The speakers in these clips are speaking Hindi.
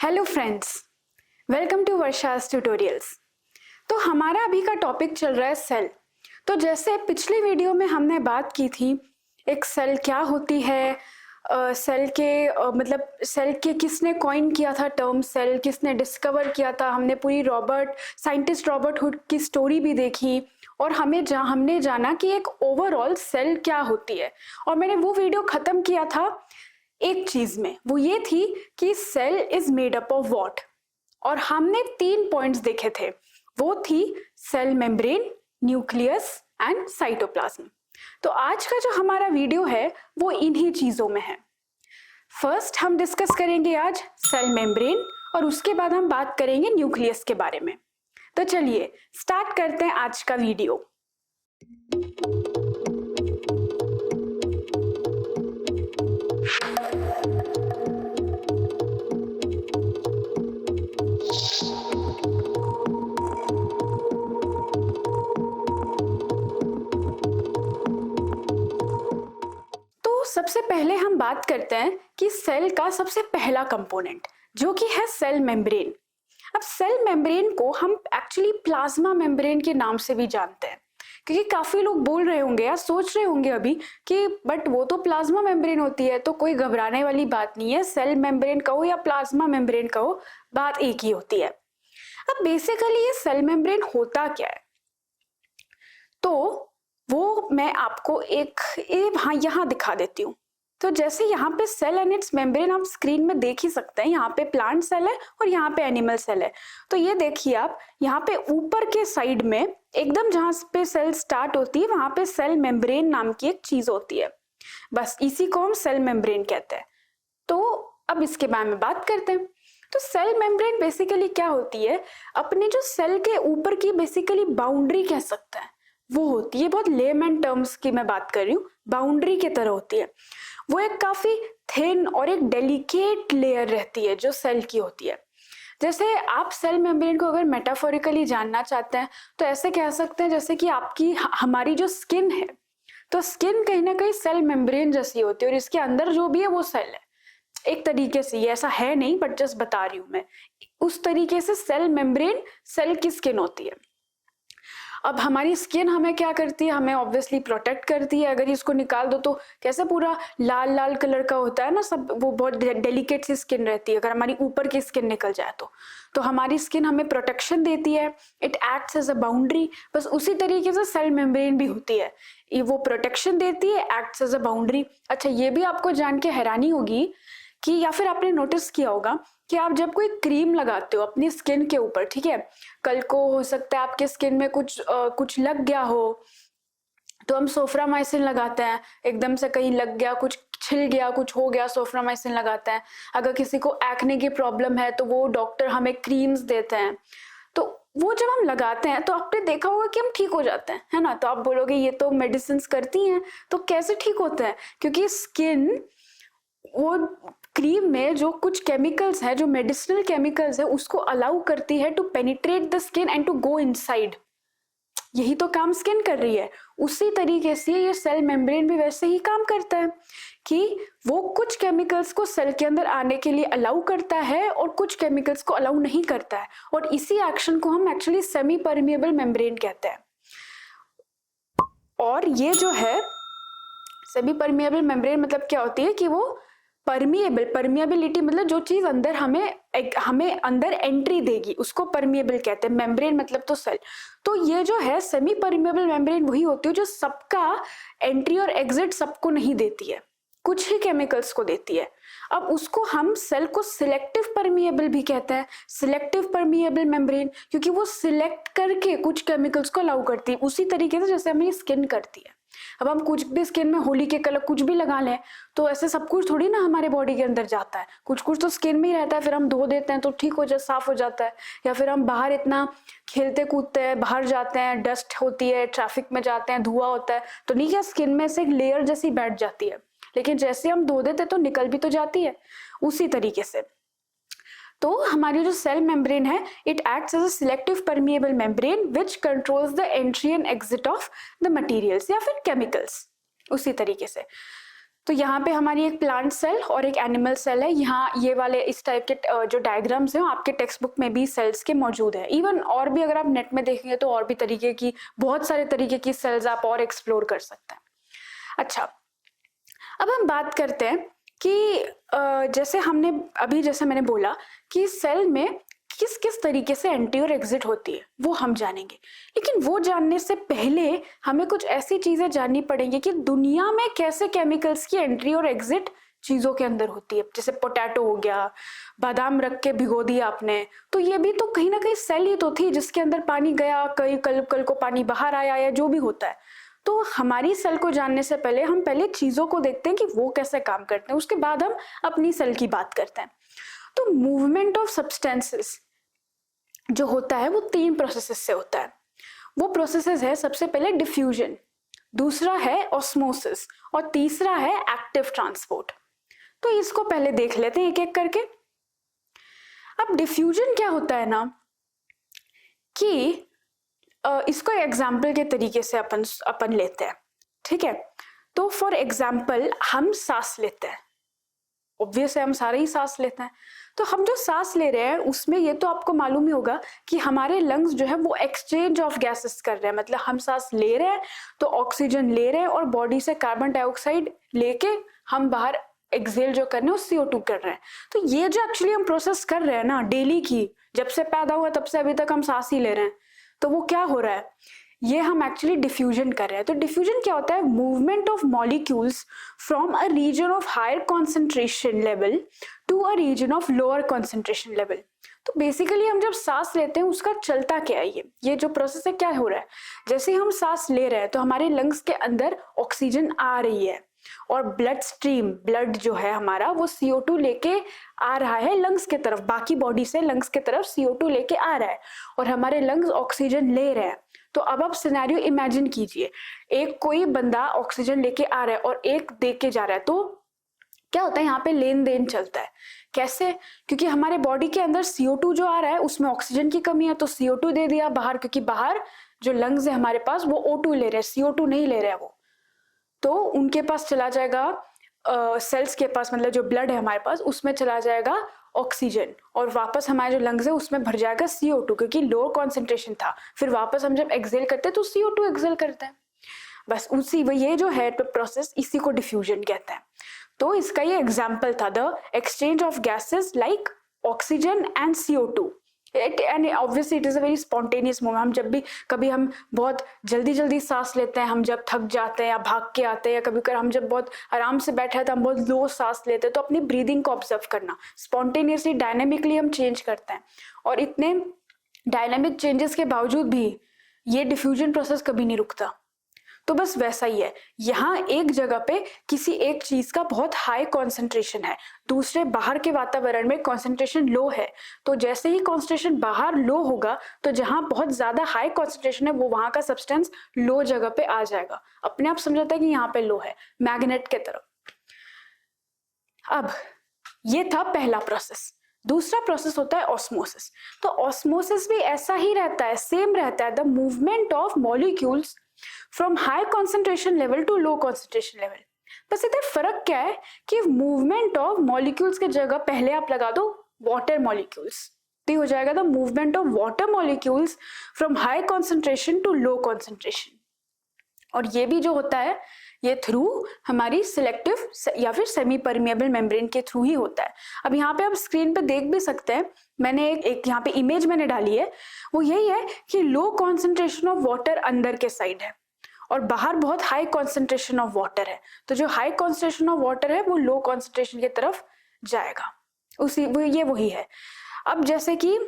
Hello friends, welcome to Varsha's tutorials. तो हमारा अभी का टॉपिक चल रहा है सेल। तो जैसे पिछली वीडियो में हमने बात की थी एक सेल क्या होती है, सेल के मतलब सेल के किसने कॉइन किया था टर्म सेल, किसने डिस्कवर किया था। हमने पूरी साइंटिस्ट रॉबर्ट हुड की स्टोरी भी देखी और हमने जाना कि एक ओवरऑल सेल क्या होती है। और मैंने वो वीडियो खत्म किया था एक चीज में, वो ये थी कि cell is made up of what, और हमने 3 पॉइंट्स देखे थे। वो थी cell membrane, nucleus and cytoplasm. तो आज का जो हमारा वीडियो है वो इन्हीं चीजों में है। फर्स्ट हम डिस्कस करेंगे आज सेल मेम्ब्रेन और उसके बाद हम बात करेंगे न्यूक्लियस के बारे में। तो चलिए स्टार्ट करते हैं आज का वीडियो। सबसे पहले हम बात करते हैं कि सेल का सबसे पहला कंपोनेंट जो कि है सेल मेम्ब्रेन। अब सेल मेम्ब्रेन को हम एक्चुअली प्लाज्मा मेम्ब्रेन के नाम से भी जानते हैं, क्योंकि काफी लोग बोल रहे होंगे या सोच रहे होंगे अभी कि बट वो तो प्लाज्मा मेम्ब्रेन होती है, तो कोई घबराने वाली बात नहीं है। सेल मेम्ब्रेन कहो या प्लाज्मा मेम्ब्रेन कहो, बात एक ही होती है। अब बेसिकली ये सेल मेम्ब्रेन होता क्या है, तो वो मैं आपको यहाँ दिखा देती हूँ। तो जैसे यहाँ पे सेल एंड इट्स मेम्ब्रेन आप स्क्रीन में देख ही सकते हैं। यहाँ पे प्लांट सेल है और यहाँ पे एनिमल सेल है। तो ये देखिए आप, यहाँ पे ऊपर के साइड में एकदम जहाँ पे सेल स्टार्ट होती है वहां पे सेल मेम्ब्रेन नाम की एक चीज होती है। बस इसी को हम सेल मेम्ब्रेन कहते हैं। तो अब इसके बारे में बात करते हैं। तो सेल मेम्ब्रेन बेसिकली क्या होती है, अपने जो सेल के ऊपर की बेसिकली बाउंड्री कह सकते हैं वो होती है। बहुत लेमैन टर्म्स की मैं बात कर रही हूँ, बाउंड्री की तरह होती है। वो एक काफी थिन और एक डेलिकेट लेयर रहती है जो सेल की होती है। जैसे आप सेल मेम्ब्रेन को अगर मेटाफोरिकली जानना चाहते हैं तो ऐसे कह सकते हैं जैसे कि हमारी जो स्किन है, तो स्किन कहीं ना कहीं सेल मेम्ब्रेन जैसी होती है और इसके अंदर जो भी है वो सेल है। एक तरीके से, ये ऐसा है नहीं बट जस्ट बता रही हूं मैं, उस तरीके से सेल मेम्ब्रेन सेल की स्किन होती है। अब हमारी स्किन हमें क्या करती है, हमें ऑब्वियसली प्रोटेक्ट करती है। अगर इसको निकाल दो तो कैसे पूरा लाल लाल कलर का होता है ना सब, वो बहुत डेलिकेट सी स्किन रहती है। अगर हमारी ऊपर की स्किन निकल जाए तो हमारी स्किन हमें प्रोटेक्शन देती है, it acts as a boundary. बस उसी तरीके से सेल मेम्ब्रेन भी होती है, वो प्रोटेक्शन देती है, एक्ट्स एज अ बाउंड्री। अच्छा, ये भी आपको जान के हैरानी होगी कि, या फिर आपने नोटिस किया होगा कि आप जब कोई क्रीम लगाते हो अपनी स्किन के ऊपर, ठीक है, कल को हो सकता है आपके स्किन में कुछ लग गया हो, तो हम सोफ्रामाइसिन लगाते हैं। एकदम से कहीं लग गया, कुछ छिल गया, कुछ हो गया, सोफ्रामाइसिन लगाते हैं। अगर किसी को एक्ने की प्रॉब्लम है तो वो डॉक्टर हमें क्रीम्स देते हैं। तो वो जब हम लगाते हैं तो आपने देखा होगा कि हम ठीक हो जाते हैं, है ना। तो आप बोलोगे ये तो मेडिसिन करती हैं, तो कैसे ठीक होते हैं? क्योंकि स्किन, वो क्रीम में जो कुछ केमिकल्स है, जो मेडिसिनल केमिकल्स है, उसको अलाउ करती है to penetrate the skin and to go inside. यही तो काम स्किन कर रही है। उसी तरीके से ये सेल मेम्ब्रेन भी वैसे ही काम करता है कि वो कुछ केमिकल्स को सेल के अंदर आने के लिए अलाउ करता है और कुछ केमिकल्स को अलाउ नहीं करता है। और इसी एक्शन को हम एक्चुअली सेमी परमिएबल मेम्ब्रेन कहते हैं। और ये जो है सेमी परमिएबल मेम्ब्रेन मतलब क्या होती है कि वो परमिएबिलिटी मतलब जो चीज अंदर हमें अंदर एंट्री देगी उसको परमिएबल कहते हैं। मेम्ब्रेन मतलब तो सेल। तो ये जो है सेमी परमिएबल मेम्ब्रेन वही होती है जो सबका एंट्री और एग्जिट सबको नहीं देती है, कुछ ही केमिकल्स को देती है। अब उसको हम सेल को सिलेक्टिव परमिएबल भी कहते हैं, सिलेक्टिव परमिएबल मेम्ब्रेन, क्योंकि वो सिलेक्ट करके कुछ केमिकल्स को अलाउ करती है, उसी तरीके से जैसे हमारी स्किन करती है। अब हम कुछ भी स्किन में होली के कलर कुछ भी लगा लें तो ऐसे सब कुछ थोड़ी ना हमारे बॉडी के अंदर जाता है, कुछ कुछ तो स्किन में ही रहता है, फिर हम धो देते हैं तो ठीक हो जाए, साफ हो जाता है। या फिर हम बाहर इतना खेलते कूदते हैं, बाहर जाते हैं, डस्ट होती है, ट्रैफिक में जाते हैं, धुआं होता है, तो नहीं क्या स्किन में से एक लेयर जैसी बैठ जाती है, लेकिन जैसे हम धो देते तो निकल भी तो जाती है। उसी तरीके से तो हमारी जो सेल मेम्ब्रेन है, it acts as a selective permeable membrane which controls the entry and exit of the materials या फिर केमिकल्स। उसी तरीके से तो यहाँ पे हमारी एक प्लांट सेल और एक एनिमल सेल है। यहाँ ये वाले इस टाइप के जो डायग्राम्स हैं आपके टेक्स्ट बुक में भी सेल्स के मौजूद है। इवन और भी अगर आप नेट में देखेंगे तो और भी तरीके की, बहुत सारे तरीके की सेल्स आप और एक्सप्लोर कर सकते हैं। अच्छा, अब हम बात करते हैं कि जैसे हमने अभी जैसे मैंने बोला कि सेल में किस किस तरीके से एंट्री और एग्जिट होती है वो हम जानेंगे, लेकिन वो जानने से पहले हमें कुछ ऐसी चीजें जाननी पड़ेंगी कि दुनिया में कैसे केमिकल्स की एंट्री और एग्जिट चीजों के अंदर होती है। जैसे पोटैटो हो गया, बादाम रख के भिगो दिया आपने, तो ये भी तो कहीं ना कहीं सेल ही तो थी जिसके अंदर पानी गया, कल को पानी बाहर आया, या जो भी होता है। तो हमारी सेल को जानने से पहले हम पहले चीजों को देखते हैं कि वो कैसे काम करते हैं, उसके बाद हम अपनी सेल की बात करते हैं। तो मूवमेंट ऑफ सब्सटेंसेस जो होता है वो 3 प्रोसेसेस से होता है। वो प्रोसेसेस है, सबसे पहले डिफ्यूजन, दूसरा है ऑस्मोसिस और तीसरा है एक्टिव ट्रांसपोर्ट। तो इसको पहले देख लेते हैं एक एक करके। अब डिफ्यूजन क्या होता है ना कि इसको एग्जाम्पल के तरीके से अपन लेते हैं, ठीक है। तो फॉर एग्जाम्पल हम सांस लेते हैं, ऑब्वियस है हम सारे ही सांस लेते हैं। तो हम जो सांस ले रहे हैं उसमें ये तो आपको मालूम ही होगा कि हमारे लंग्स जो है वो एक्सचेंज ऑफ गैसेस कर रहे हैं। मतलब हम सांस ले रहे हैं तो ऑक्सीजन ले रहे हैं और बॉडी से कार्बन डाइऑक्साइड लेके हम बाहर एक्सेल जो कर रहे हैं CO2 कर रहे हैं। तो ये जो एक्चुअली हम प्रोसेस कर रहे हैं ना डेली की, जब से पैदा हुआ तब से अभी तक हम सांस ही ले रहे हैं, तो वो क्या हो रहा है, ये हम एक्चुअली डिफ्यूजन कर रहे हैं। तो डिफ्यूजन क्या होता है, movement of molecules from a region of higher concentration level to a region of lower concentration level. तो बेसिकली हम जब सांस लेते हैं उसका चलता क्या है, ये जो प्रोसेस है क्या हो रहा है, जैसे हम सांस ले रहे हैं तो हमारे लंग्स के अंदर ऑक्सीजन आ रही है और ब्लड स्ट्रीम, ब्लड जो है हमारा वो CO2 लेके आ रहा है लंग्स के तरफ, बाकी बॉडी से लंग्स के तरफ CO2 लेके आ रहा है और हमारे लंग्स ऑक्सीजन ले रहे हैं। तो अब आप सिनेरियो इमेजिन कीजिए, एक कोई बंदा ऑक्सीजन लेके आ रहा है और एक दे के जा रहा है, तो क्या होता है यहाँ पे लेन देन चलता है। कैसे, क्योंकि हमारे बॉडी के अंदर CO2 जो आ रहा है उसमें ऑक्सीजन की कमी है तो CO2 दे दिया बाहर, क्योंकि बाहर जो लंग्स है हमारे पास वो O2 ले रहे हैं, CO2 नहीं ले रहे हैं वो, तो उनके पास चला जाएगा सेल्स के पास, मतलब जो ब्लड है हमारे पास उसमें चला जाएगा ऑक्सीजन और वापस हमारे जो लंग्स है उसमें भर जाएगा CO2, क्योंकि लो कॉन्सेंट्रेशन था। फिर वापस हम जब एक्सेल करते हैं तो CO2 एक्सेल करते हैं। बस उसी ये जो है प्रोसेस, इसी को डिफ्यूजन कहते हैं। तो इसका ये एग्जाम्पल था, the exchange of gases like oxygen and CO2 and obviously it is a very spontaneous movement. हम जब भी कभी हम बहुत जल्दी सांस लेते हैं, हम जब थक जाते हैं या भाग के आते हैं, या कभी कभी हम जब बहुत आराम से बैठे हैं तो हम बहुत लो सांस लेते हैं। तो अपनी ब्रीदिंग को ऑब्जर्व करना, स्पॉन्टेनियसली डायनेमिकली हम चेंज करते हैं और इतने डायनेमिक चेंजेस के बावजूद भी ये डिफ्यूजन प्रोसेस कभी नहीं रुकता। तो बस वैसा ही है, यहाँ एक जगह पे किसी एक चीज का बहुत हाई कॉन्सेंट्रेशन है, दूसरे बाहर के वातावरण में कॉन्सेंट्रेशन लो है। तो जैसे ही कॉन्सेंट्रेशन बाहर लो होगा तो जहां बहुत ज्यादा हाई कॉन्सेंट्रेशन है वो वहां का सब्सटेंस लो जगह पे आ जाएगा, अपने आप समझाता है कि यहाँ पे लो है, मैग्नेट के तरफ। अब ये था पहला प्रोसेस। दूसरा प्रोसेस होता है ऑस्मोसिस। तो ऑस्मोसिस भी ऐसा ही रहता है, सेम रहता है, the movement of molecules from high concentration level to low concentration level. बस इधर फर्क क्या है कि मूवमेंट ऑफ मॉलिक्यूल्स की जगह पहले आप लगा दो वाटर मॉलिक्यूल्स, तो हो जाएगा the movement of water molecules from high concentration to low concentration. और ये भी जो होता है ये थ्रू हमारी सिलेक्टिव या फिर सेमी परमिएबल मेम्ब्रेन के थ्रू ही होता है। अब यहाँ पे आप स्क्रीन पे देख भी सकते हैं, मैंने एक यहाँ पे इमेज मैंने डाली है, वो यही है कि लो कॉन्सेंट्रेशन ऑफ वाटर अंदर के साइड है और बाहर बहुत हाई कॉन्सेंट्रेशन ऑफ वाटर है। तो जो हाई कॉन्सेंट्रेशन ऑफ वाटर है वो लो कॉन्सेंट्रेशन की तरफ जाएगा, ये वही है। अब जैसे कि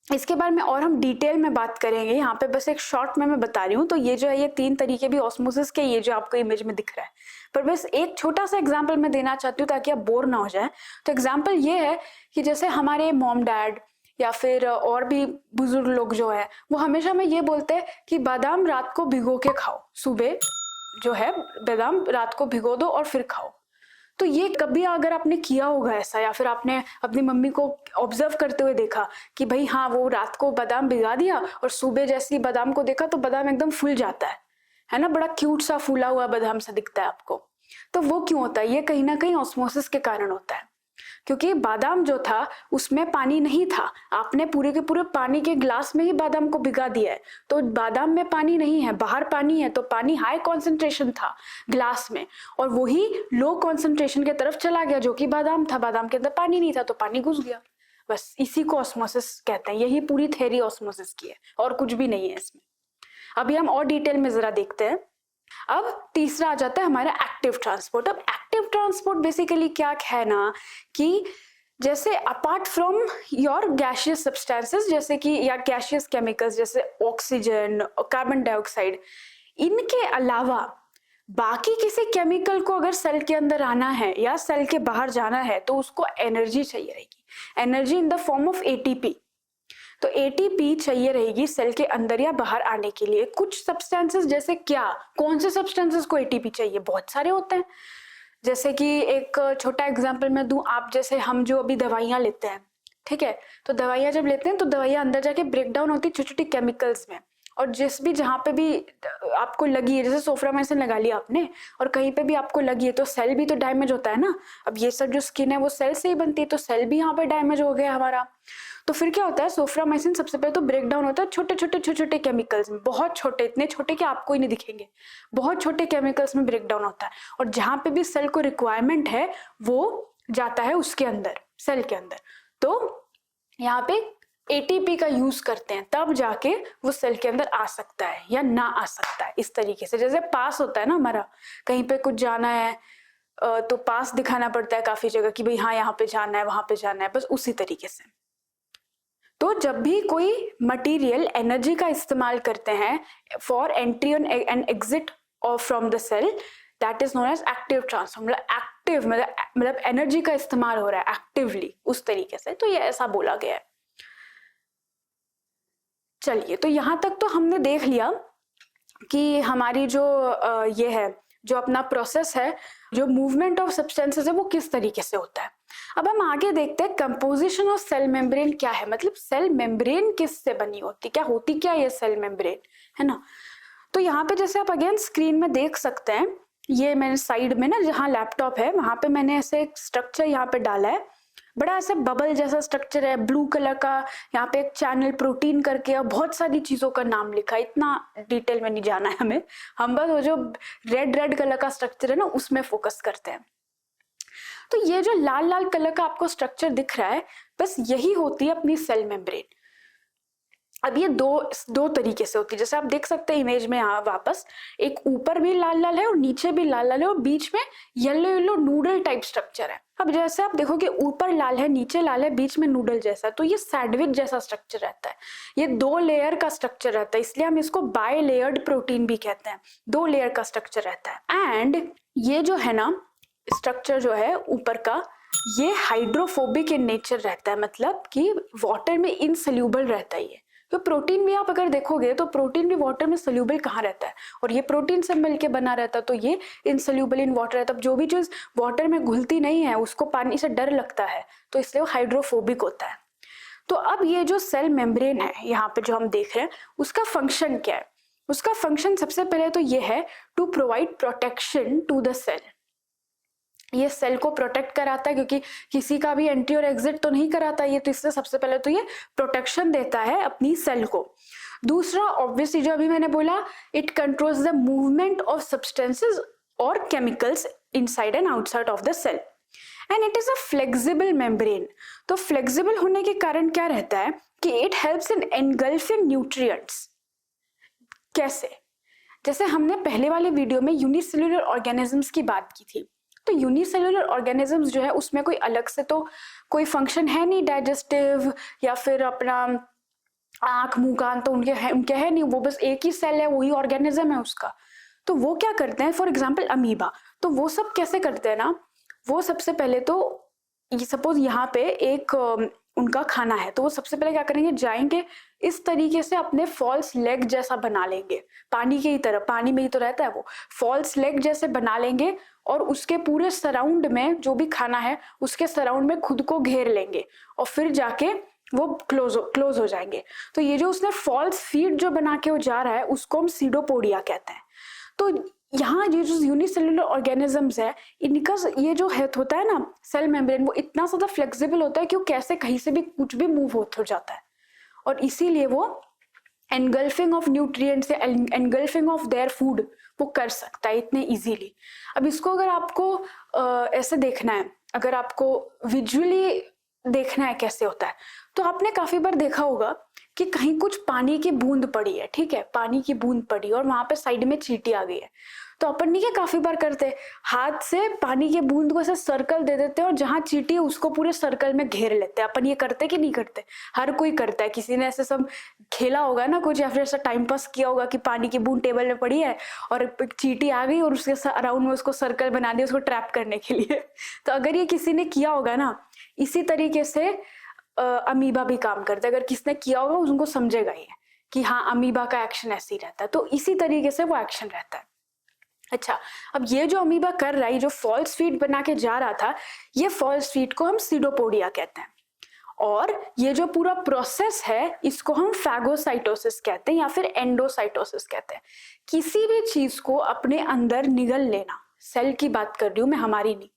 इसके बारे में और हम डिटेल में बात करेंगे, यहाँ पे बस एक शॉर्ट में मैं बता रही हूँ। तो ये जो है ये 3 तरीके भी ऑस्मोसिस के, ये जो आपको इमेज में दिख रहा है, पर बस एक छोटा सा एग्जांपल मैं देना चाहती हूँ ताकि आप बोर ना हो जाए। तो एग्जांपल ये है कि जैसे हमारे मॉम डैड या फिर और भी बुजुर्ग लोग जो है वो हमेशा में ये बोलते हैं कि बादाम रात को भिगो के खाओ, सुबह जो है बादाम रात को भिगो दो और फिर खाओ। तो ये कभी अगर आपने किया होगा ऐसा, या फिर आपने अपनी मम्मी को ऑब्जर्व करते हुए देखा कि भाई हाँ वो रात को बादाम भिगा दिया और सुबह जैसे ही बादाम को देखा तो बादाम एकदम फूल जाता है ना, बड़ा क्यूट सा फूला हुआ बादाम सा दिखता है आपको। तो वो क्यों होता है? ये कहीं ना कहीं ऑस्मोसिस के कारण होता है, क्योंकि बादाम जो था उसमें पानी नहीं था, आपने पूरे के पूरे पानी के ग्लास में ही बादाम को भिगा दिया है, तो बादाम में पानी नहीं है, बाहर पानी है, तो पानी हाई कॉन्सेंट्रेशन था ग्लास में और वही लो कॉन्सेंट्रेशन की तरफ चला गया जो कि बादाम था, बादाम के अंदर पानी नहीं था तो पानी घुस गया। बस इसी को ऑस्मोसिस कहते हैं, यही पूरी थ्योरी ऑस्मोसिस की है और कुछ भी नहीं है इसमें। अभी हम और डिटेल में जरा देखते हैं। अब तीसरा आ जाता है हमारा एक्टिव ट्रांसपोर्ट। अब एक्टिव ट्रांसपोर्ट बेसिकली क्या है ना, कि जैसे apart from your gaseous substances जैसे कि या गैसियस केमिकल्स जैसे ऑक्सीजन, कार्बन डाइऑक्साइड, इनके अलावा बाकी किसी केमिकल को अगर सेल के अंदर आना है या सेल के बाहर जाना है तो उसको एनर्जी चाहिए रहेगी, energy in the form of ATP. तो एटीपी चाहिए रहेगी सेल के अंदर या बाहर आने के लिए। कुछ सब्सटेंसेस जैसे क्या, कौन से सब्सटेंसेस को एटीपी चाहिए? बहुत सारे होते हैं। जैसे कि एक छोटा एग्जांपल मैं दूं, आप जैसे हम जो अभी दवाइयां लेते हैं, ठीक है, तो दवाइयां जब लेते हैं तो दवाइयां अंदर जाके ब्रेक डाउन होती है छोटी छोटी केमिकल्स में, और जिस भी जहां पे भी आपको लगी है, जैसे सोफ्रामाइसिन लगा लिया आपने और कहीं पे भी आपको लगी है तो सेल भी तो डैमेज होता है ना। अब ये सब जो स्किन है वो सेल से ही बनती है, तो सेल भी यहाँ पे डैमेज हो गया हमारा। तो फिर क्या होता है, सोफ्रामाइसिन सबसे पहले तो ब्रेक डाउन होता है छोटे छोटे केमिकल्स में, बहुत छोटे, इतने छोटे कि आपको ही नहीं दिखेंगे, बहुत छोटे केमिकल्स में ब्रेक डाउन होता है, और जहां पे भी सेल को रिक्वायरमेंट है वो जाता है उसके अंदर, सेल के अंदर। तो यहाँ पे एटीपी का यूज करते हैं, तब जाके वो सेल के अंदर आ सकता है या ना आ सकता है। इस तरीके से जैसे पास होता है ना हमारा, कहीं पे कुछ जाना है तो पास दिखाना पड़ता है काफी जगह कि भाई हाँ यहाँ पे जाना है, वहां पे जाना है, बस उसी तरीके से। तो जब भी कोई मटेरियल एनर्जी का इस्तेमाल करते हैं for entry and exit from the cell, that is known as active transfer. मतलब एक्टिव मतलब एनर्जी का इस्तेमाल हो रहा है एक्टिवली, उस तरीके से। तो ये ऐसा बोला गया है। चलिए, तो यहां तक तो हमने देख लिया कि हमारी जो ये है, जो अपना प्रोसेस है, जो मूवमेंट ऑफ सब्सटेंसेस है, वो किस तरीके से होता है। अब हम आगे देखते हैं कंपोजिशन ऑफ सेल मेम्ब्रेन क्या है, मतलब सेल मेम्ब्रेन किससे बनी होती, क्या होती क्या ये सेल मेम्ब्रेन, है ना। तो यहाँ पे जैसे आप अगेन स्क्रीन में देख सकते हैं, ये मैंने साइड में ना जहाँ लैपटॉप है वहां पे मैंने ऐसे एक स्ट्रक्चर यहाँ पे डाला है, बड़ा ऐसा बबल जैसा स्ट्रक्चर है, ब्लू कलर का। यहाँ पे एक चैनल प्रोटीन करके और बहुत सारी चीजों का नाम लिखा है, इतना डिटेल में नहीं जाना है हमें, हम बस वो जो रेड कलर का स्ट्रक्चर है ना उसमें फोकस करते हैं। तो ये जो लाल लाल कलर का आपको स्ट्रक्चर दिख रहा है, बस यही होती है अपनी सेल मेम्ब्रेन। अब ये दो तरीके से होती है, जैसे आप देख सकते हैं इमेज में, यहाँ वापस एक ऊपर भी लाल लाल है और नीचे भी लाल लाल है और बीच में yellow yellow noodle type structure है। अब जैसे आप देखोगे ऊपर लाल है, नीचे लाल है, बीच में नूडल जैसा, तो ये सैंडविच जैसा स्ट्रक्चर रहता है। ये 2 लेयर का स्ट्रक्चर रहता है, इसलिए हम इसको बाय लेयर्ड प्रोटीन भी कहते हैं। 2 लेयर का स्ट्रक्चर रहता है। एंड ये जो है ना स्ट्रक्चर जो है ऊपर का, ये हाइड्रोफोबिक इन नेचर रहता है, मतलब कि वाटर में इनसोल्यूबल रहता है ये। तो प्रोटीन भी आप अगर देखोगे तो प्रोटीन भी वाटर में सोल्यूबल कहाँ रहता है, और ये प्रोटीन से मिलके बना रहता है, तो ये इनसोल्यूबल इन वाटर है। तब जो भी चीज वाटर में घुलती नहीं है उसको पानी से डर लगता है, तो इसलिए वो हाइड्रोफोबिक होता है। तो अब ये जो सेल मेम्ब्रेन है यहाँ पे जो हम देख रहे हैं, उसका फंक्शन क्या है? उसका फंक्शन सबसे पहले तो ये है to provide protection to the cell. ये सेल को प्रोटेक्ट कराता है, क्योंकि किसी का भी एंट्री और एग्जिट तो नहीं कराता ये, तो इससे सबसे पहले तो ये प्रोटेक्शन देता है अपनी सेल को। दूसरा ऑब्वियसली जो अभी मैंने बोला, it controls the movement of substances और chemicals inside and outside of the cell, and it is a flexible membrane. तो फ्लेक्सिबल होने के कारण क्या रहता है कि it helps in engulfing nutrients. कैसे? जैसे हमने पहले वाले वीडियो में यूनिसेल्युलर ऑर्गेनिजम्स की बात की थी, तो यूनिसेल्युलर ऑर्गेनिजम्स जो है उसमें कोई अलग से तो कोई फंक्शन है नहीं डाइजेस्टिव या फिर अपना आंख मुंह कान, तो उनके है नहीं, वो बस एक ही सेल है, वही ऑर्गेनिज्म है उसका। तो वो क्या करते हैं, फॉर एग्जांपल अमीबा, तो वो सब कैसे करते हैं ना, वो सबसे पहले तो सपोज यहाँ पे एक उनका खाना है, तो वो सबसे पहले क्या करेंगे, जाएंगे इस तरीके से अपने फॉल्स लेग जैसा बना लेंगे, पानी की तरह, पानी में ही तो रहता है वो, फॉल्स लेग जैसे बना लेंगे और उसके पूरे सराउंड में जो भी खाना है उसके सराउंड में खुद को घेर लेंगे और फिर जाके वो क्लोज हो जाएंगे। तो ये जो उसने फॉल्स फीड जो बना के वो जा रहा है उसको हम सीडोपोडिया कहते हैं। तो यहाँ ये जो यूनिसेलुलर ऑर्गेनिजम्स है, इनका ये जो हेल्थ होता है ना सेल मेम्ब्रेन, वो इतना ज्यादा फ्लेक्सिबल होता है कि वो कैसे कहीं से भी कुछ भी मूव हो जाता है, और इसीलिए वो एनगल्फिंग ऑफ न्यूट्रिएंट्स या एनगल्फिंग ऑफ देयर फूड वो कर सकता है इतने इजीली। अब इसको अगर आपको ऐसे देखना है, अगर आपको विजुअली देखना है कैसे होता है, तो आपने काफी बार देखा होगा कि कहीं कुछ पानी की बूंद पड़ी है, ठीक है, पानी की बूंद पड़ी और वहां पे साइड में चींटी आ गई है, तो अपन नहीं क्या काफी बार करते, हाथ से पानी की बूंद को ऐसे सर्कल दे देते हैं और जहां चींटी है उसको पूरे सर्कल में घेर लेते हैं। अपन ये करते कि नहीं करते? हर कोई करता है, किसी ने ऐसे सब खेला होगा ना कुछ, या फिर ऐसा टाइम पास किया होगा कि पानी की बूंद टेबल में पड़ी है और चींटी आ गई और उसके अराउंड में उसको सर्कल बना दिया उसको ट्रैप करने के लिए। तो अगर ये किसी ने किया होगा ना, इसी तरीके से अमीबा भी काम करता है। अगर किसने किया होगा उनको समझेगा ये कि हाँ अमीबा का एक्शन ऐसे ही रहता है, तो इसी तरीके से वो एक्शन रहता है। अच्छा, अब ये जो अमीबा कर रहा है, जो फॉल्स फीड बना के जा रहा था, ये फॉल्स फीड को हम सीडोपोडिया कहते हैं, और ये जो पूरा प्रोसेस है इसको हम फैगोसाइटोसिस कहते हैं या फिर एंडोसाइटोसिस कहते हैं। किसी भी चीज को अपने अंदर निगल लेना, सेल की बात कर रही हूं मैं, हमारी नहीं,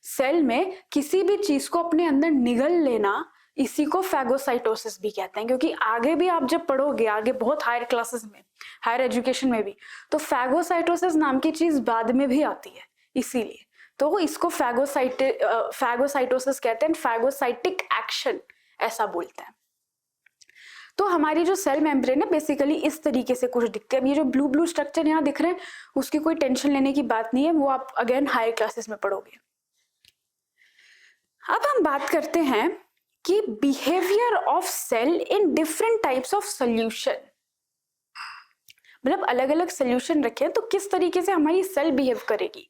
सेल में किसी भी चीज को अपने अंदर निगल लेना, इसी को फैगोसाइटोसिस भी कहते हैं। क्योंकि आगे भी आप जब पढ़ोगे, आगे बहुत हायर क्लासेस में, हायर एजुकेशन में भी, तो फैगोसाइटोसिस नाम की चीज बाद में भी आती है, इसीलिए तो इसको फैगोसाइटोसिस कहते हैं, फैगोसाइटिक एक्शन ऐसा बोलते हैं। तो हमारी जो सेल मेम्ब्रेन है बेसिकली इस तरीके से कुछ दिखते हैं। अब ये जो ब्लू ब्लू स्ट्रक्चर यहाँ दिख रहे हैं उसकी कोई टेंशन लेने की बात नहीं है, वो आप अगेन हायर क्लासेस में पढ़ोगे। अब हम बात करते हैं कि behaviour of cell in different types of solution, मतलब अलग अलग सोल्यूशन रखे तो किस तरीके से हमारी सेल बिहेव करेगी।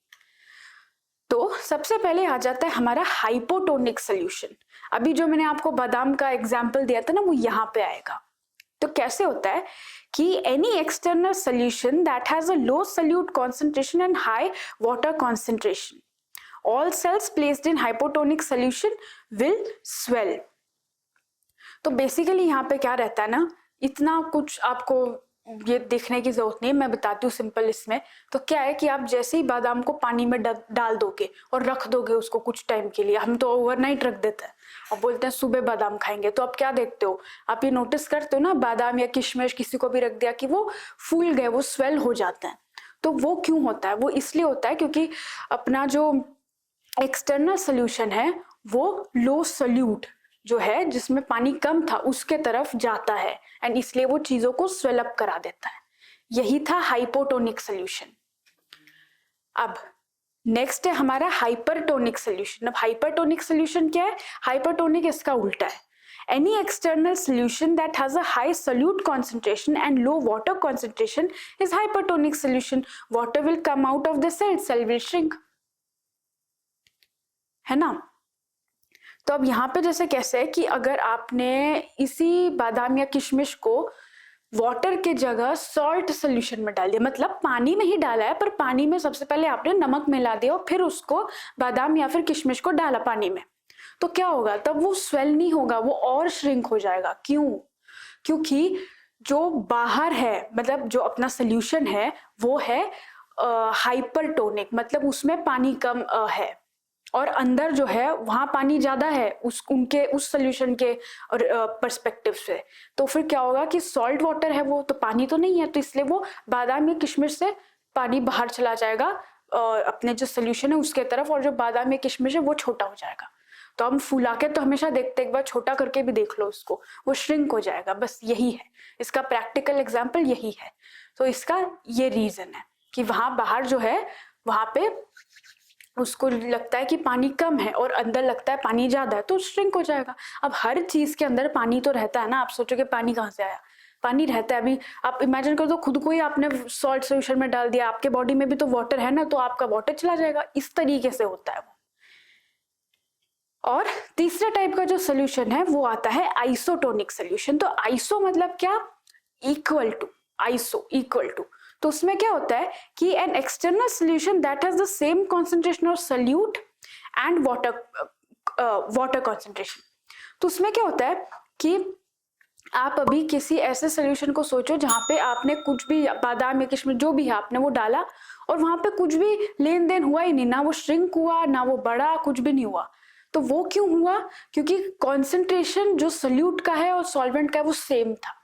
तो सबसे पहले आ जाता है हमारा हाइपोटोनिक सोल्यूशन। अभी जो मैंने आपको बादाम का एग्जांपल दिया था ना, वो यहाँ पे आएगा। तो कैसे होता है कि any external solution that has a low solute concentration and high water concentration, all cells placed in hypotonic solution will swell। तो बेसिकली यहाँ पे क्या रहता है ना, इतना कुछ आपको ये देखने की जरूरत नहीं है, मैं बताती हूँ सिंपल इसमें। तो क्या है कि आप जैसे ही बादाम को पानी में डाल दोगे और रख दोगे उसको कुछ टाइम के लिए, हम तो ओवरनाइट रख देते हैं और बोलते हैं सुबह बादाम खाएंगे, तो आप क्या देखते हो, आप ये नोटिस करते हो ना, बादाम या किशमिश किसी को भी रख दिया कि वो फूल गए, वो स्वेल हो जाते हैं। तो वो क्यों होता है? वो इसलिए होता है क्योंकि अपना जो एक्सटर्नल सोल्यूशन है वो लो सोल्यूट जो है, जिसमें पानी कम था, उसके तरफ जाता है एंड इसलिए वो चीजों को स्वेलअप करा देता है। यही था हाइपोटोनिक सोल्यूशन। अब नेक्स्ट है हमारा हाइपरटोनिक सोल्यूशन। अब हाइपरटोनिक सोल्यूशन क्या है? हाइपरटोनिक इसका उल्टा है। Any external solution that has a high solute concentration and low water concentration is hypertonic solution. Water will come out of the cell, cell will shrink, है ना। तो अब यहाँ पे जैसे कैसे है कि अगर आपने इसी बादाम या किशमिश को वाटर के जगह सॉल्ट सोल्यूशन में डाल दिया, मतलब पानी में ही डाला है, पर पानी में सबसे पहले आपने नमक मिला दिया और फिर उसको बादाम या फिर किशमिश को डाला पानी में, तो क्या होगा? तब वो स्वेल नहीं होगा, वो और श्रिंक हो जाएगा। क्यों? क्योंकि जो बाहर है, मतलब जो अपना सोल्यूशन है वो है हाइपरटोनिक, मतलब उसमें पानी कम है, और अंदर जो है वहां पानी ज्यादा है उस सोल्यूशन के पर्सपेक्टिव से। तो फिर क्या होगा कि सॉल्ट वाटर है वो, तो पानी तो नहीं है, तो इसलिए वो बादाम या किशमिश से पानी बाहर चला जाएगा अपने जो सोल्यूशन है उसके तरफ, और जो बादाम या किशमिश है वो छोटा हो जाएगा। तो हम फुला के तो हमेशा देखते, एक बार छोटा करके भी देख लो उसको, वो श्रिंक हो जाएगा। बस यही है इसका प्रैक्टिकल एग्जाम्पल, यही है। तो इसका ये रीजन है कि वहां बाहर जो है वहां पे उसको लगता है कि पानी कम है और अंदर लगता है पानी ज्यादा है, तो श्रिंक हो जाएगा। अब हर चीज के अंदर पानी तो रहता है ना, आप सोचोगे पानी कहाँ से आया? पानी रहता है। अभी आप इमेजिन कर दो खुद को ही आपने सॉल्ट सोल्यूशन में डाल दिया, आपके बॉडी में भी तो वाटर है ना, तो आपका वाटर चला जाएगा। इस तरीके से होता है वो। और तीसरे टाइप का जो सोल्यूशन है वो आता है आइसोटोनिक सोल्यूशन। तो आइसो मतलब क्या? Equal to, iso equal to. तो उसमें क्या होता है कि an external solution that has the same concentration of solute and water concentration. तो उसमें क्या होता है कि आप अभी किसी ऐसे सोल्यूशन को सोचो जहाँ पे आपने कुछ भी बादाम या किशमिश जो भी है आपने वो डाला और वहां पे कुछ भी लेन देन हुआ ही नहीं, ना वो श्रिंक हुआ ना वो बड़ा, कुछ भी नहीं हुआ। तो वो क्यों हुआ? क्योंकि कॉन्सेंट्रेशन जो सोल्यूट का है और सॉल्वेंट का है वो सेम था,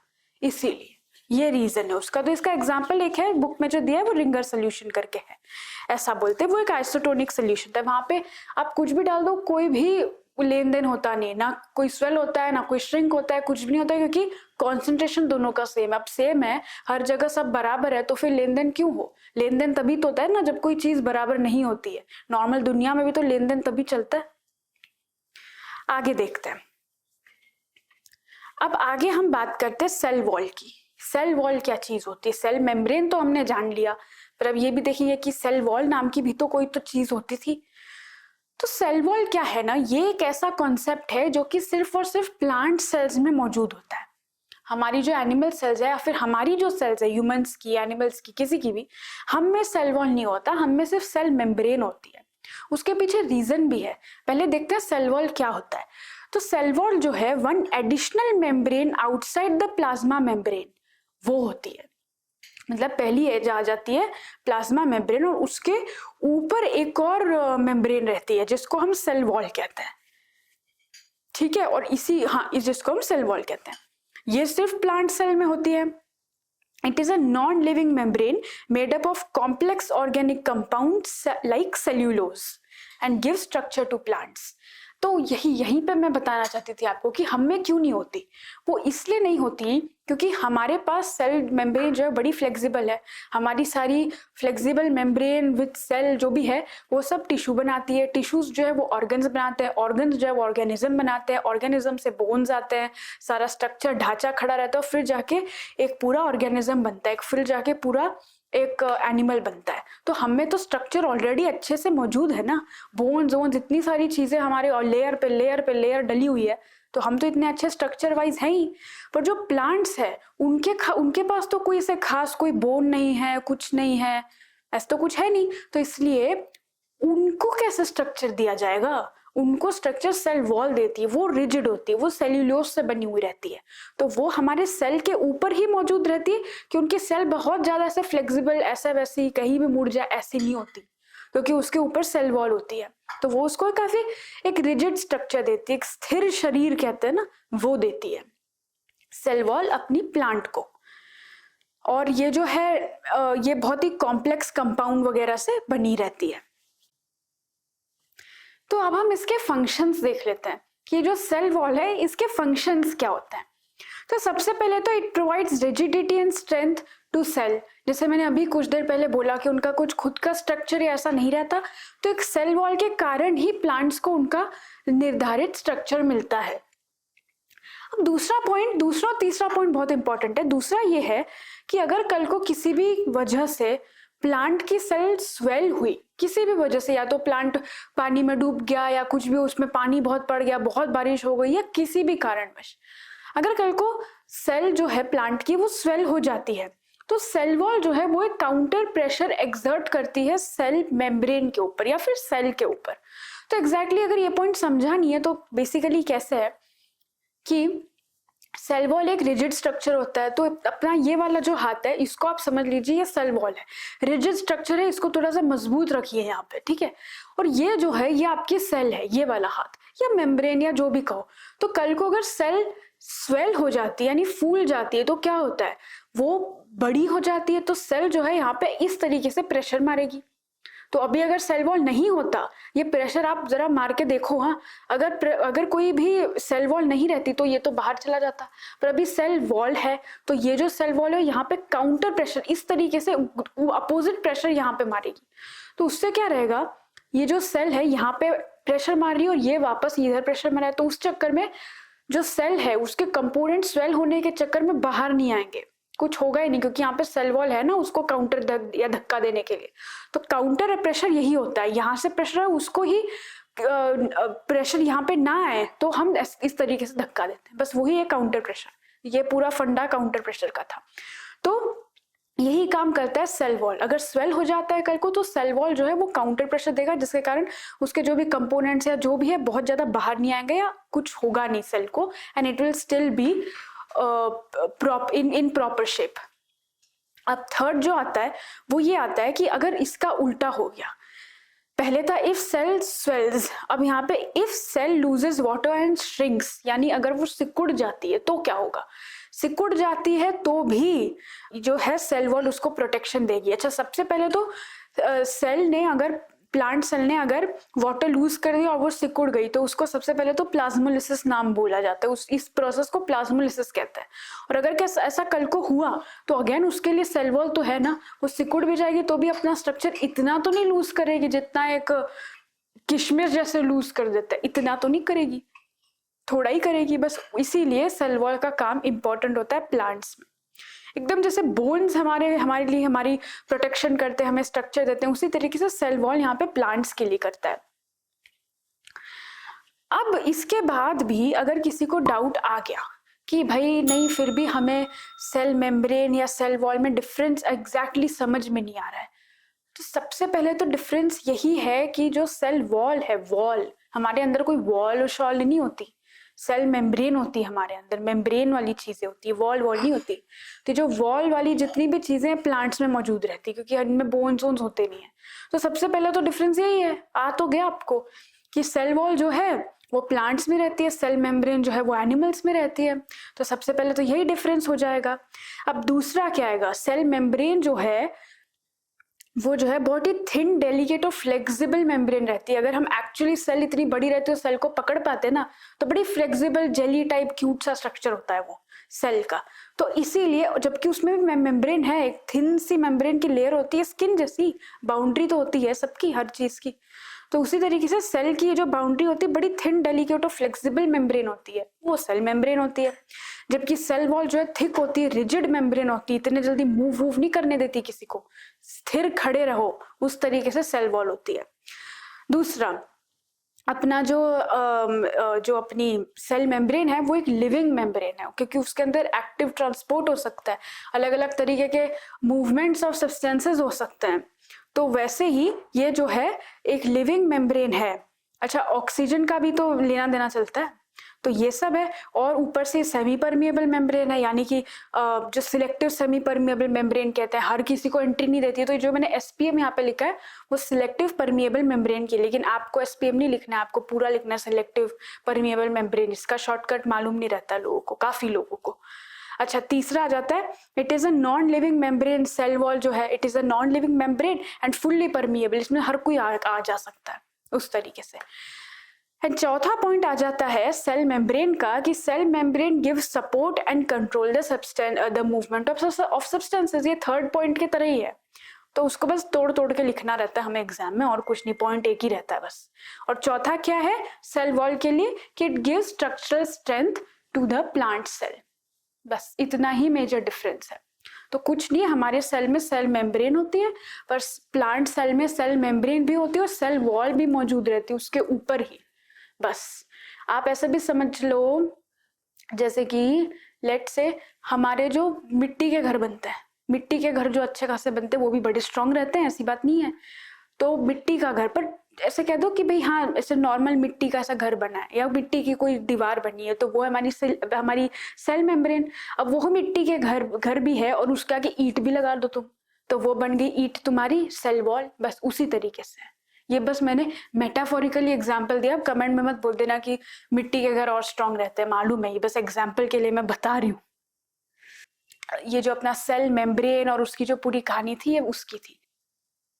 इसीलिए ये रीजन है उसका। तो इसका एग्जांपल एक है बुक में जो दिया है वो रिंगर सोल्यूशन करके है, ऐसा बोलते हैं। वो एक आइसोटोनिक सोल्यूशन था, वहां पे आप कुछ भी डाल दो कोई भी लेन देन होता नहीं, ना कोई स्वेल होता है ना कोई श्रिंक होता है, कुछ भी नहीं होता है, क्योंकि कॉन्सेंट्रेशन दोनों का सेम है। अब सेम है, हर जगह सब बराबर है, तो फिर लेन देन क्यों हो? लेन देन तभी तो होता है ना जब कोई चीज बराबर नहीं होती है। नॉर्मल दुनिया में भी तो लेन देन तभी चलता है। आगे देखते हैं। अब आगे हम बात करते हैं सेल वॉल की। सेल वॉल क्या चीज होती है? सेल मेम्ब्रेन तो हमने जान लिया, पर अब ये भी देखेंगे कि सेल वॉल नाम की भी तो कोई तो चीज होती थी। तो सेल वॉल क्या है ना, ये एक ऐसा कॉन्सेप्ट है जो कि सिर्फ और सिर्फ प्लांट सेल्स में मौजूद होता है। हमारी जो एनिमल सेल्स है या फिर हमारी जो सेल्स है, ह्यूमंस की, एनिमल्स की, किसी की भी, हम में सेल वॉल नहीं होता, हम में सिर्फ सेल मेम्ब्रेन होती है। उसके पीछे रीजन भी है। पहले देखते हैं सेल वॉल क्या होता है। तो सेल वॉल जो है one additional membrane outside the plasma membrane, वो होती है। मतलब पहली एज आ जाती है प्लाज्मा मेम्ब्रेन और उसके ऊपर एक और मेम्ब्रेन रहती है जिसको हम सेल वॉल कहते हैं, ठीक है। और इस जिसको हम सेल वॉल कहते हैं, ये सिर्फ प्लांट सेल में होती है। It is a non living membrane made up of complex organic compounds like cellulose and give structure to plants. तो यहीं पे मैं बताना चाहती थी आपको कि हम में क्यों नहीं होती। वो इसलिए नहीं होती क्योंकि हमारे पास सेल मेम्ब्रेन जो है बड़ी फ्लेक्सिबल है। हमारी सारी फ्लेक्सिबल मेम्ब्रेन विद सेल जो भी है वो सब टिश्यू बनाती है। टिश्यूज जो है वो ऑर्गन्स बनाते हैं, ऑर्गन्स जो है वो ऑर्गेनिज्म बनाते हैं, ऑर्गेनिज्म से बोन्स आते हैं, सारा स्ट्रक्चर ढांचा खड़ा रहता है, फिर जाके एक पूरा ऑर्गेनिज्म बनता है, फिर जाके पूरा एक एनिमल बनता है। तो हमें तो स्ट्रक्चर ऑलरेडी अच्छे से मौजूद है ना, बोन्स वोन्स इतनी सारी चीजें हमारे और लेयर पे लेयर पे लेयर डली हुई है, तो हम तो इतने अच्छे स्ट्रक्चर वाइज हैं ही। पर जो प्लांट्स है उनके पास तो कोई ऐसे खास कोई बोन नहीं है, कुछ नहीं है, ऐसा तो कुछ है नहीं। तो इसलिए उनको कैसे स्ट्रक्चर दिया जाएगा? उनको स्ट्रक्चर सेल वॉल देती है, वो रिजिड होती है, वो सेल्यूलोज से बनी हुई रहती है। तो वो हमारे सेल के ऊपर ही मौजूद रहती है कि उनकी सेल बहुत ज्यादा ऐसे फ्लेक्सिबल, ऐसा वैसी कहीं भी मुड़ जाए ऐसी नहीं होती, क्योंकि उसके ऊपर सेल वॉल होती है। तो वो उसको काफी एक रिजिड स्ट्रक्चर देती है, एक स्थिर शरीर कहते हैं ना, वो देती है सेल वॉल अपनी प्लांट को। और ये जो है ये बहुत ही कॉम्प्लेक्स कंपाउंड वगैरह से बनी रहती है। तो अब हम इसके फंक्शंस देख लेते हैं कि जो सेल वॉल है इसके फंक्शंस क्या होते हैं। तो सबसे पहले तो it provides rigidity and strength to cell. जैसे मैंने अभी कुछ देर पहले बोला कि उनका कुछ खुद का स्ट्रक्चर ऐसा नहीं रहता, तो एक सेल वॉल के कारण ही प्लांट्स को उनका निर्धारित स्ट्रक्चर मिलता है। अब दूसरा तीसरा पॉइंट बहुत इंपॉर्टेंट है। दूसरा ये है कि अगर कल को किसी भी वजह से प्लांट की सेल स्वेल हुई, किसी भी वजह से, या तो प्लांट पानी में डूब गया या कुछ भी उसमें पानी बहुत पड़ गया, बहुत बारिश हो गई, या किसी भी कारणवश अगर कल को सेल जो है प्लांट की वो स्वेल हो जाती है, तो सेल वॉल जो है वो एक काउंटर प्रेशर एक्सर्ट करती है सेल मेम्ब्रेन के ऊपर या फिर सेल के ऊपर। तो एग्जैक्टली अगर ये पॉइंट समझा नहीं है तो बेसिकली कैसे है कि सेल वॉल एक रिजिड स्ट्रक्चर होता है। तो अपना ये वाला जो हाथ है इसको आप समझ लीजिए ये सेल वॉल है, रिजिड स्ट्रक्चर है, इसको थोड़ा सा मजबूत रखिए यहाँ पे, ठीक है। और ये जो है ये आपकी सेल है, ये वाला हाथ या मेम्ब्रेन या जो भी कहो। तो कल को अगर सेल स्वेल हो जाती है यानी फूल जाती है तो क्या होता है, वो बड़ी हो जाती है, तो सेल जो है यहाँ पे इस तरीके से प्रेशर मारेगी। तो अभी अगर सेल वॉल नहीं होता, ये प्रेशर आप जरा मार के देखो, हाँ, अगर कोई भी सेल वॉल नहीं रहती तो ये तो बाहर चला जाता, पर अभी सेल वॉल है तो ये जो सेल वॉल है यहाँ पे काउंटर प्रेशर इस तरीके से अपोजिट प्रेशर यहाँ पे मारेगी। तो उससे क्या रहेगा, ये जो सेल है यहाँ पे प्रेशर मार रही है और ये वापस इधर प्रेशर मारा है, तो उस चक्कर में जो सेल है उसके कंपोनेंट स्वेल होने के चक्कर में बाहर नहीं आएंगे, कुछ होगा ही नहीं, क्योंकि यहाँ पे सेल वॉल है ना उसको काउंटर या धक्का देने के लिए। तो काउंटर प्रेशर यही होता है, यहाँ से प्रेशर है उसको ही प्रेशर यहाँ पे ना आए तो हम इस तरीके से धक्का देते हैं, बस वही है काउंटर प्रेशर। ये पूरा फंडा काउंटर प्रेशर का था। तो यही काम करता है सेल वॉल। अगर स्वेल हो जाता है कल को तो सेल वॉल जो है वो काउंटर प्रेशर देगा, जिसके कारण उसके जो भी कंपोनेंट्स है जो भी है बहुत ज्यादा बाहर नहीं आएंगे या कुछ होगा नहीं सेल को, and it will still be in proper shape. अब थर्ड जो आता है वो ये आता है कि अगर इसका उल्टा हो गया, पहले था इफ सेल स्वेल्स, अब यहाँ पे if cell loses water and shrinks, यानी अगर वो सिकुड़ जाती है तो क्या होगा। सिकुड़ जाती है तो भी जो है सेल वॉल उसको प्रोटेक्शन देगी। अच्छा, सबसे पहले तो प्लांट सेल ने अगर वाटर लूज कर दिया और वो सिकुड़ गई तो उसको सबसे पहले तो प्लाज्मोलिसिस नाम बोला जाता है, इस प्रोसेस को प्लाज्मोलिसिस कहते हैं। और अगर क्या ऐसा कल को हुआ तो अगेन उसके लिए सेल वॉल तो है ना, वो सिकुड़ भी जाएगी तो भी अपना स्ट्रक्चर इतना तो नहीं लूज करेगी जितना एक किशमिश जैसे लूज कर देता है, इतना तो नहीं करेगी, थोड़ा ही करेगी बस। इसीलिए सेल वॉल का काम इंपॉर्टेंट होता है प्लांट्स में। एकदम जैसे बोन्स हमारे लिए हमारी प्रोटेक्शन करते हैं, हमें स्ट्रक्चर देते हैं, उसी तरीके से सेल वॉल यहाँ पे प्लांट्स के लिए करता है। अब इसके बाद भी अगर किसी को डाउट आ गया कि भाई नहीं फिर भी हमें सेल मेम्ब्रेन या सेल वॉल में डिफरेंस एग्जैक्टली समझ में नहीं आ रहा है, तो सबसे पहले तो डिफरेंस यही है कि जो सेल वॉल है, वॉल हमारे अंदर कोई वॉल और शॉल नहीं होती, सेल मेम्ब्रेन होती है हमारे अंदर, मेम्ब्रेन वाली चीजें होती है, वॉल नहीं होती। तो जो वॉल वाली जितनी भी चीजें प्लांट्स में मौजूद रहती है क्योंकि इनमें बोन्स होते नहीं है। तो सबसे पहले तो डिफरेंस यही है, आ तो गया आपको कि सेल वॉल जो है वो प्लांट्स में रहती है, सेल मेम्ब्रेन जो है वो एनिमल्स में रहती है। तो सबसे पहले तो यही डिफरेंस हो जाएगा। अब दूसरा क्या आएगा, सेल मेम्ब्रेन जो है वो जो है बहुत ही थिन, डेलिकेट और फ्लेक्सिबल मेम्ब्रेन रहती है। अगर हम एक्चुअली सेल इतनी बड़ी रहती है सेल को पकड़ पाते ना तो बड़ी फ्लेक्सिबल जेली टाइप क्यूट सा स्ट्रक्चर होता है वो सेल का। तो इसीलिए जबकि उसमें भी मेम्ब्रेन है, एक थिन सी मेम्ब्रेन की लेयर होती है, स्किन जैसी बाउंड्री तो होती है सबकी, हर चीज की। तो उसी तरीके से सेल की जो बाउंड्री होती है बड़ी थिन, डेलिकेट और फ्लेक्सिबल मेम्ब्रेन होती है, वो सेल मेम्ब्रेन होती है। जबकि सेल वॉल जो है थिक होती है, रिजिड मेम्ब्रेन होती है, इतने जल्दी मूव नहीं करने देती किसी को, स्थिर खड़े रहो, उस तरीके से सेल वॉल होती है। दूसरा अपना जो अपनी सेल मेम्ब्रेन है वो एक लिविंग मेम्ब्रेन है क्योंकि उसके अंदर एक्टिव ट्रांसपोर्ट हो सकता है, अलग अलग तरीके के मूवमेंट्स ऑफ सब्सटेंसेस हो सकते हैं। तो वैसे ही ये जो है एक लिविंग मेम्ब्रेन है। अच्छा, ऑक्सीजन का भी तो लेना देना चलता है, तो ये सब है। और ऊपर से सेमी परमिएबल मेम्ब्रेन है, यानी कि जो सिलेक्टिव सेमी परमिएबल मेम्ब्रेन कहते हैं, हर किसी को एंट्री नहीं देती है। तो जो मैंने एसपीएम यहाँ पे लिखा है वो सिलेक्टिव परमिएबल मेम्ब्रेन की, लेकिन आपको एसपीएम नहीं लिखना है, आपको पूरा लिखना है सिलेक्टिव परमिएबल मेम्ब्रेन। इसका शॉर्टकट मालूम नहीं रहता लोगों को, काफी लोगों को। अच्छा, तीसरा आ जाता है it is a non living membrane. Cell wall जो है it is a non living membrane and fully permeable, इसमें हर कोई आ जा सकता है उस तरीके से। एंड चौथा पॉइंट आ जाता है सेल मेम्ब्रेन का कि cell membrane give support and control the movement of substances. ये थर्ड पॉइंट की तरह ही है, तो उसको बस तोड़ के लिखना रहता है हमें एग्जाम में, और कुछ नहीं, पॉइंट एक ही रहता है बस। और चौथा क्या है सेल वॉल के लिए कि it give structural strength to the plant cell. बस इतना ही मेजर डिफरेंस है। तो कुछ नहीं, हमारे सेल में सेल मेम्ब्रेन होती है, पर प्लांट सेल में सेल मेम्ब्रेन भी होती है और सेल वॉल भी मौजूद रहती है उसके ऊपर ही। बस आप ऐसा भी समझ लो जैसे कि लेट से हमारे जो मिट्टी के घर बनते हैं, मिट्टी के घर जो अच्छे खासे बनते हैं वो भी बड़े स्ट्रांग रहते हैं, ऐसी बात नहीं है। तो मिट्टी का घर, पर ऐसे कह दो कि भाई हाँ ऐसे नॉर्मल मिट्टी का ऐसा घर बना है या मिट्टी की कोई दीवार बनी है, तो वो हमारी सेल मेम्ब्रेन। अब वो मिट्टी के घर भी है और उसके आगे ईंट भी लगा दो तुम, तो वो बन गई ईंट तुम्हारी सेल वॉल। बस उसी तरीके से, ये बस मैंने मेटाफोरिकली एग्जाम्पल दिया। अब कमेंट में मत बोल देना कि मिट्टी के घर और स्ट्रांग रहते हैं, मालूम है, ये बस एग्जाम्पल के लिए मैं बता रही हूँ। ये जो अपना सेल मेम्ब्रेन और उसकी जो पूरी कहानी थी ये उसकी थी।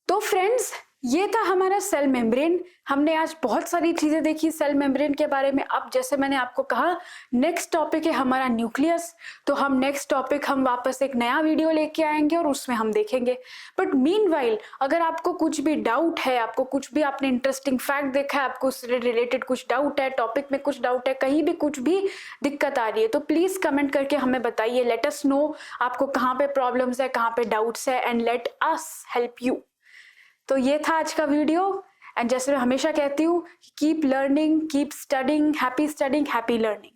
तो फ्रेंड्स ये था हमारा सेल मेम्ब्रेन। हमने आज बहुत सारी चीजें देखी सेल मेम्ब्रेन के बारे में। अब जैसे मैंने आपको कहा नेक्स्ट टॉपिक है हमारा न्यूक्लियस, तो हम नेक्स्ट टॉपिक हम वापस एक नया वीडियो लेके आएंगे और उसमें हम देखेंगे। बट मीनवाइल अगर आपको कुछ भी डाउट है, आपको कुछ भी आपने इंटरेस्टिंग फैक्ट देखा है, आपको उससे रिलेटेड कुछ डाउट है, टॉपिक में कुछ डाउट है, कहीं भी कुछ भी दिक्कत आ रही है, तो प्लीज कमेंट करके हमें बताइए। लेट अस नो आपको कहाँ पे प्रॉब्लम्स है, कहाँ पे डाउट्स है, and let us help you. तो ये था आज का वीडियो। एंड जैसे मैं हमेशा कहती हूँ keep learning, keep studying, happy learning.